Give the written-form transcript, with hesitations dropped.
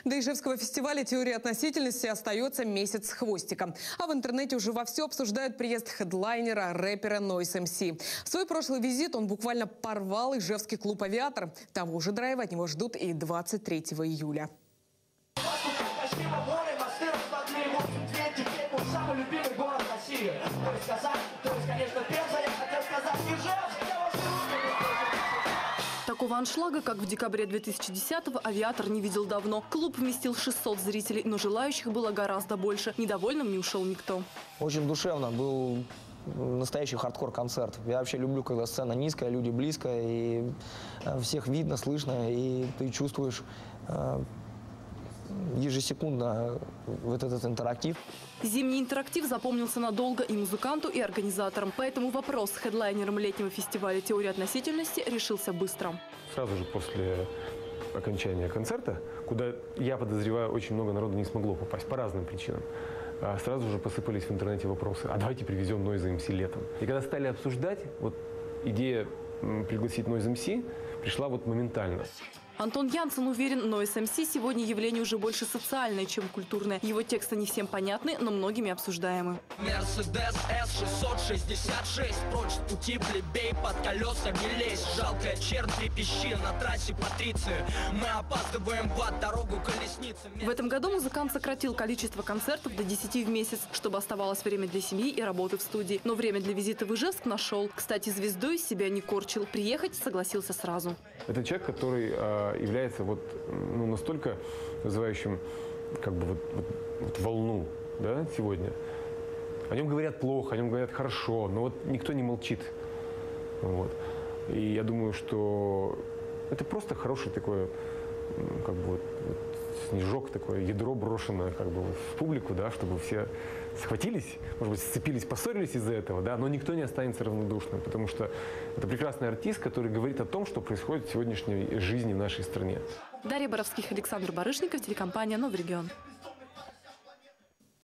До Ижевского фестиваля «Теория относительности» остается месяц с хвостиком. А в интернете уже вовсю обсуждают приезд хедлайнера, рэпера Noise MC. В свой прошлый визит он буквально порвал Ижевский клуб «Авиатор». Того же драйва от него ждут и 23 июля. Такого аншлага, как в декабре 2010-го, «Авиатор» не видел давно. Клуб вместил 600 зрителей, но желающих было гораздо больше. Недовольным не ушел никто. Очень душевно, был настоящий хардкор-концерт. Я вообще люблю, когда сцена низкая, люди близко, и всех видно, слышно, и ты чувствуешь ежесекундно вот этот интерактив. Зимний интерактив запомнился надолго и музыканту, и организаторам. Поэтому вопрос с хедлайнером летнего фестиваля «Теория относительности» решился быстро. Сразу же после окончания концерта, куда, я подозреваю, очень много народу не смогло попасть по разным причинам, сразу же посыпались в интернете вопросы: а давайте привезем Noise MC летом. И когда стали обсуждать, вот идея пригласить Noise MC пришла вот моментально. Антон Янсен уверен, Noise MC сегодня явление уже больше социальное, чем культурное. Его тексты не всем понятны, но многими обсуждаемы. Мерседес С666, прочь с пути плебей, под колеса не лезь. Жалкая чернь трепещи на трассе Патриции. Мы опаздываем в ад, дорогу колесницы. В этом году музыкант сократил количество концертов до 10 в месяц, чтобы оставалось время для семьи и работы в студии. Но время для визита в Ижевск нашел. Кстати, звездой из себя не корчил. Приехать согласился сразу. Это человек, который является настолько вызывающим как бы вот волну, да, сегодня. О нем говорят плохо, о нем говорят хорошо, но вот никто не молчит. Вот. И я думаю, что это просто хороший такой, как бы снежок, такое ядро брошенное как бы в публику, да, чтобы все схватились, может быть, сцепились, поссорились из-за этого, да, но никто не останется равнодушным, потому что это прекрасный артист, который говорит о том, что происходит в сегодняшней жизни в нашей стране. Дарья Боровских, Александр Барышников, телекомпания «Новый регион».